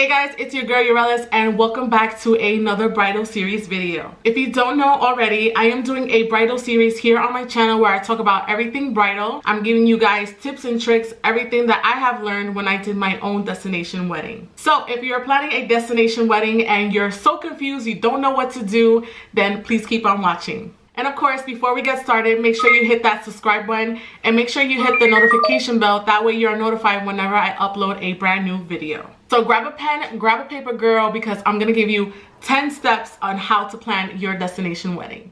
Hey guys, it's your girl yorelisc and welcome back to another bridal series video. If you don't know already, I am doing a bridal series here on my channel where I talk about everything bridal. I'm giving you guys tips and tricks, everything that I have learned when I did my own destination wedding. So if you're planning a destination wedding and you're so confused, you don't know what to do, then please keep on watching. And of course, before we get started, make sure you hit that subscribe button and make sure you hit the notification bell. That way you're notified whenever I upload a brand new video. So grab a pen, grab a paper, girl, because I'm going to give you 10 steps on how to plan your destination wedding.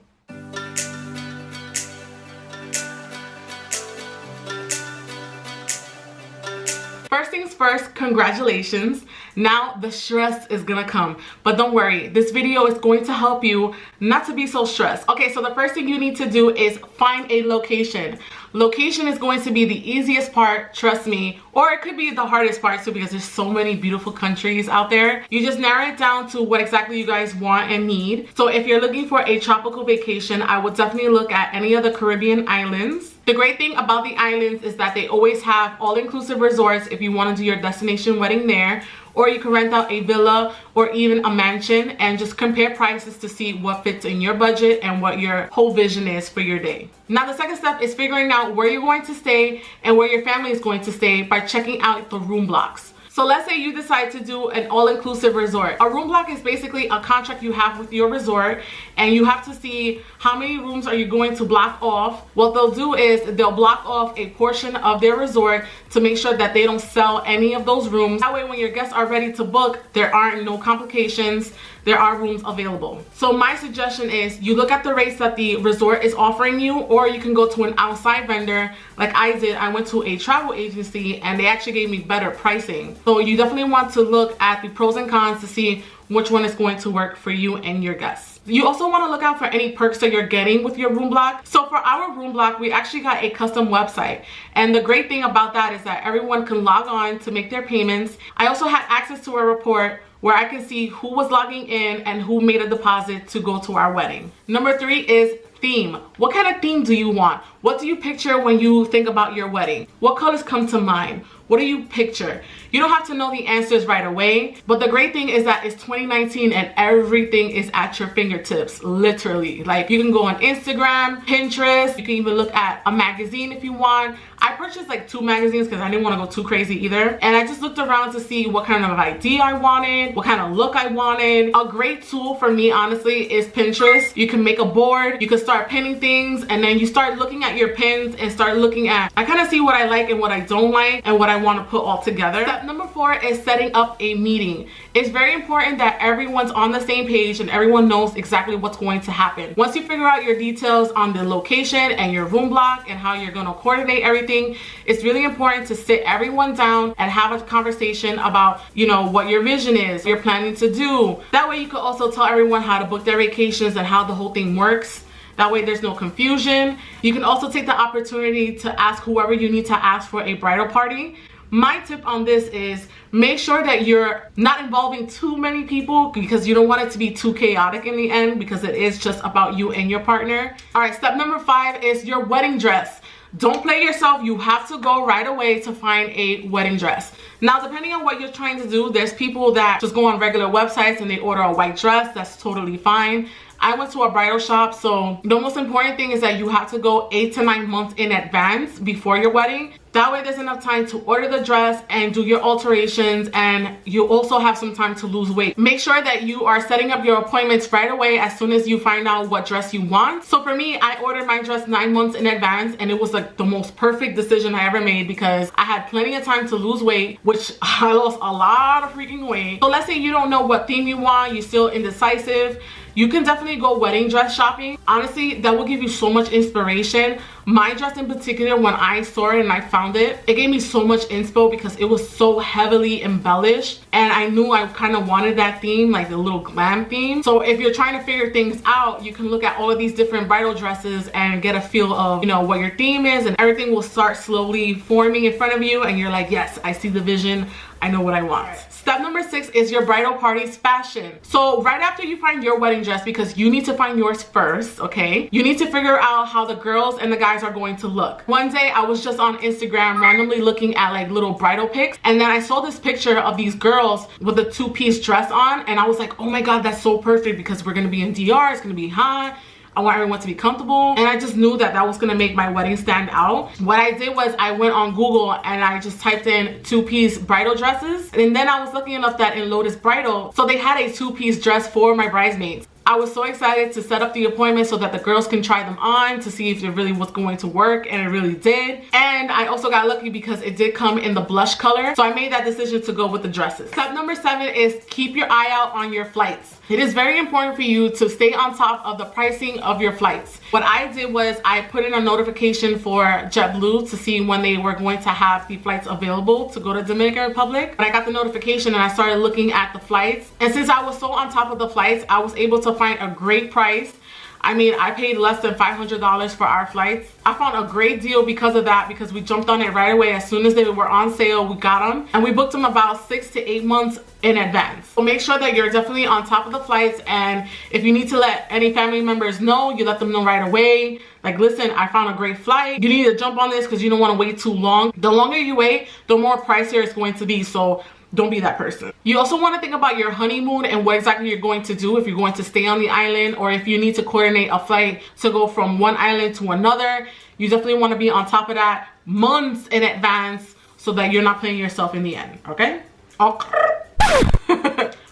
First things first, congratulations. Now the stress is gonna come, but don't worry, this video is going to help you not to be so stressed. Okay, so the first thing you need to do is find a location. Location is going to be the easiest part, trust me, or it could be the hardest part too, because there's so many beautiful countries out there. You just narrow it down to what exactly you guys want and need. So if you're looking for a tropical vacation, I would definitely look at any of the Caribbean islands. The great thing about the islands is that they always have all-inclusive resorts if you want to do your destination wedding there, or you can rent out a villa or even a mansion and just compare prices to see what fits in your budget and what your whole vision is for your day. Now the second step is figuring out where you're going to stay and where your family is going to stay by checking out the room blocks. So let's say you decide to do an all-inclusive resort. A room block is basically a contract you have with your resort, and you have to see how many rooms are you going to block off. What they'll do is they'll block off a portion of their resort to make sure that they don't sell any of those rooms. That way when your guests are ready to book, there aren't no complications. There are rooms available. So my suggestion is you look at the rates that the resort is offering you, or you can go to an outside vendor like I did. I went to a travel agency and they actually gave me better pricing. So you definitely want to look at the pros and cons to see which one is going to work for you and your guests. You also want to look out for any perks that you're getting with your room block. So for our room block, we actually got a custom website. And the great thing about that is that everyone can log on to make their payments. I also had access to a report where I can see who was logging in and who made a deposit to go to our wedding. Number 3 is theme. What kind of theme do you want? What do you picture when you think about your wedding? What colors come to mind? What do you picture? You don't have to know the answers right away, but the great thing is that it's 2019 and everything is at your fingertips, literally. Like, you can go on Instagram, Pinterest, you can even look at a magazine if you want. I purchased like 2 magazines because I didn't want to go too crazy either. And I just looked around to see what kind of idea I wanted, what kind of look I wanted. A great tool for me, honestly, is Pinterest. You can make a board, you can start pinning things, and then you start looking at your pins and start looking at, I kind of see what I like and what I don't like and what I want to put all together. Step number 4 is setting up a meeting. It's very important that everyone's on the same page and everyone knows exactly what's going to happen. Once you figure out your details on the location and your room block and how you're going to coordinate everything, it's really important to sit everyone down and have a conversation about, you know, what your vision is, you're planning to do. That way you can also tell everyone how to book their vacations and how the whole thing works. That way there's no confusion. You can also take the opportunity to ask whoever you need to ask for a bridal party. My tip on this is make sure that you're not involving too many people, because you don't want it to be too chaotic in the end, because it is just about you and your partner. All right, step number 5 is your wedding dress. Don't play yourself. You have to go right away to find a wedding dress. Now, depending on what you're trying to do, there's people that just go on regular websites and they order a white dress. That's totally fine. I went to a bridal shop, so the most important thing is that you have to go 8 to 9 months in advance before your wedding. That way there's enough time to order the dress and do your alterations, and you also have some time to lose weight. Make sure that you are setting up your appointments right away as soon as you find out what dress you want. So for me, I ordered my dress 9 months in advance, and it was like the most perfect decision I ever made because I had plenty of time to lose weight, which I lost a lot of freaking weight. So let's say you don't know what theme you want, you're still indecisive. You can definitely go wedding dress shopping. Honestly, that will give you so much inspiration. My dress in particular, when I saw it and I found it, it gave me so much inspo because it was so heavily embellished, and I knew I kind of wanted that theme, like the little glam theme. So if you're trying to figure things out, you can look at all of these different bridal dresses and get a feel of, you know, what your theme is, and everything will start slowly forming in front of you, and you're like, yes, I see the vision. I know what I want. Step number 6 is your bridal party's fashion. So right after you find your wedding dress, because you need to find yours first, okay? You need to figure out how the girls and the guys are going to look. One day I was just on Instagram randomly looking at like little bridal pics, and then I saw this picture of these girls with a 2-piece dress on, and I was like, oh my god, that's so perfect because we're gonna be in DR, it's gonna be hot. I want everyone to be comfortable, and I just knew that that was gonna make my wedding stand out. What I did was I went on Google and I just typed in 2-piece bridal dresses, and then I was lucky enough that in Lotus Bridal, so they had a 2-piece dress for my bridesmaids. I was so excited to set up the appointment so that the girls can try them on to see if it really was going to work, and it really did. And I also got lucky because it did come in the blush color, so I made that decision to go with the dresses. Step number 7 is keep your eye out on your flights. It is very important for you to stay on top of the pricing of your flights. What I did was I put in a notification for JetBlue to see when they were going to have the flights available to go to Dominican Republic. And I got the notification and I started looking at the flights. And since I was so on top of the flights, I was able to find a great price. I mean, I paid less than $500 for our flights. I found a great deal because of that, because we jumped on it right away. As soon as they were on sale, we got them. And we booked them about 6 to 8 months in advance. So make sure that you're definitely on top of the flights, and if you need to let any family members know, you let them know right away. Like, listen, I found a great flight. You need to jump on this because you don't want to wait too long. The longer you wait, the more pricier it's going to be. So don't be that person. You also want to think about your honeymoon and what exactly you're going to do, if you're going to stay on the island or if you need to coordinate a flight to go from one island to another. You definitely want to be on top of that months in advance so that you're not playing yourself in the end, okay? Okay.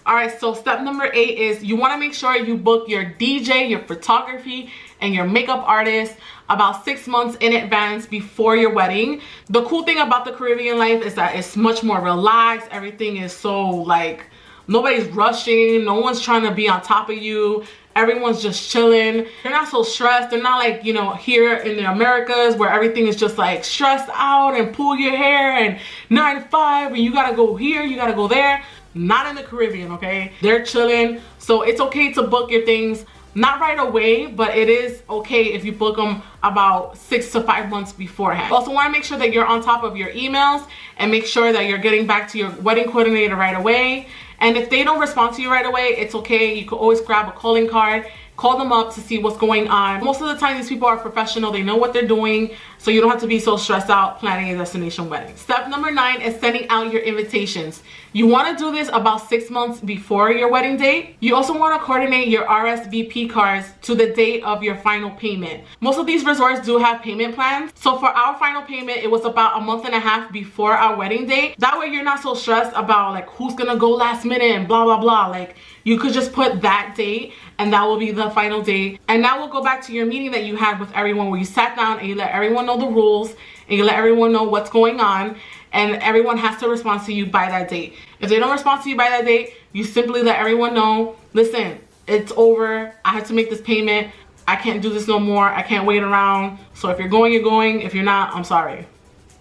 All right, so step number 8 is you want to make sure you book your DJ, your photography, and your makeup artist about 6 months in advance before your wedding. The cool thing about the Caribbean life is that it's much more relaxed. Everything is so like, nobody's rushing, no one's trying to be on top of you. Everyone's just chilling. They're not so stressed. They're not like, you know, here in the Americas where everything is just like stressed out and pull your hair and 9 to 5 and you gotta go here, you gotta go there. Not in the Caribbean, okay? They're chilling. So it's okay to book your things, not right away, but it is okay if you book them about 6 to 5 months beforehand. Also want to make sure that you're on top of your emails and make sure that you're getting back to your wedding coordinator right away. And if they don't respond to you right away, it's okay. You can always grab a calling card, call them up to see what's going on. Most of the time, these people are professional. They know what they're doing, so you don't have to be so stressed out planning a destination wedding. Step number 9 is sending out your invitations. You want to do this about 6 months before your wedding date. You also want to coordinate your RSVP cards to the date of your final payment. Most of these resorts do have payment plans. So for our final payment, it was about a month and a half before our wedding date. That way you're not so stressed about like who's gonna go last minute and blah blah blah. Like, you could just put that date and that will be the final date. And now we'll go back to your meeting that you had with everyone, where you sat down and you let everyone know the rules and you let everyone know what's going on, and everyone has to respond to you by that date. If they don't respond to you by that date, you simply let everyone know, listen, it's over. I have to make this payment. I can't do this no more. I can't wait around. So if you're going, you're going. If you're not, I'm sorry.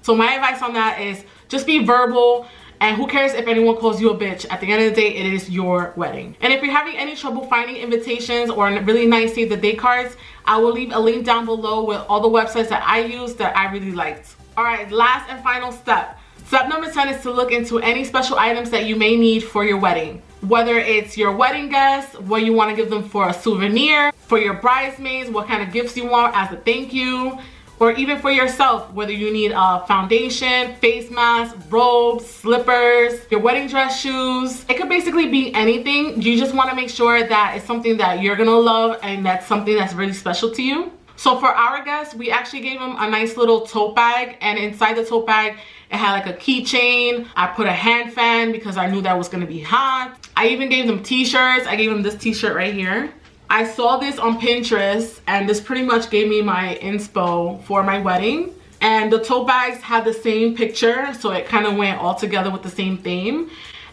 So my advice on that is just be verbal. And who cares if anyone calls you a bitch? At the end of the day, it is your wedding. And if you're having any trouble finding invitations or really nice save the date cards, I will leave a link down below with all the websites that I use that I really liked. All right, last and final step. Step number 10 is to look into any special items that you may need for your wedding. Whether it's your wedding guests, what you want to give them for a souvenir, for your bridesmaids, what kind of gifts you want as a thank you, or even for yourself, whether you need a foundation, face mask, robes, slippers, your wedding dress, shoes. It could basically be anything. You just want to make sure that it's something that you're gonna love and that's something that's really special to you. So for our guests, we actually gave them a nice little tote bag, and inside the tote bag, it had like a keychain. I put a hand fan because I knew that was gonna be hot. I even gave them t-shirts. I gave them this t-shirt right here. I saw this on Pinterest, and this pretty much gave me my inspo for my wedding. And the tote bags had the same picture, so it kind of went all together with the same theme.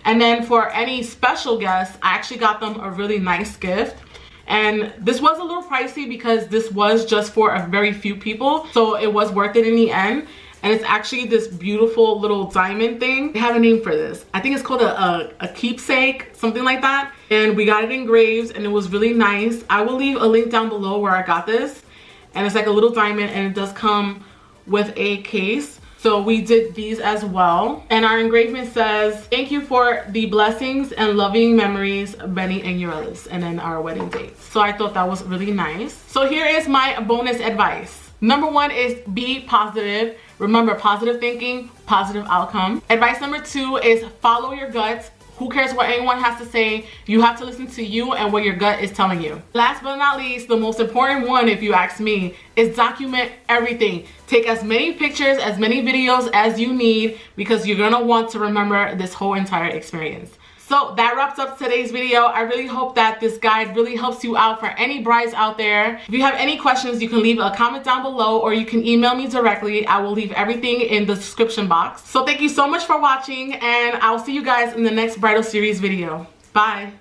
And then for any special guests, I actually got them a really nice gift. And this was a little pricey because this was just for a very few people, so it was worth it in the end. And it's actually this beautiful little diamond thing. They have a name for this. I think it's called a keepsake, something like that. And we got it engraved and it was really nice. I will leave a link down below where I got this. And it's like a little diamond, and it does come with a case. So we did these as well. And our engravement says, thank you for the blessings and loving memories, Benny and yorelisc, and then our wedding dates. So I thought that was really nice. So here is my bonus advice. Number 1 is be positive. Remember, positive thinking, positive outcome. Advice number 2 is follow your gut. Who cares what anyone has to say? You have to listen to you and what your gut is telling you. Last but not least, the most important one, if you ask me, is document everything. Take as many pictures, as many videos as you need, because you're gonna want to remember this whole entire experience. So that wraps up today's video. I really hope that this guide really helps you out for any brides out there. If you have any questions, you can leave a comment down below or you can email me directly. I will leave everything in the description box. So thank you so much for watching, and I'll see you guys in the next bridal series video. Bye.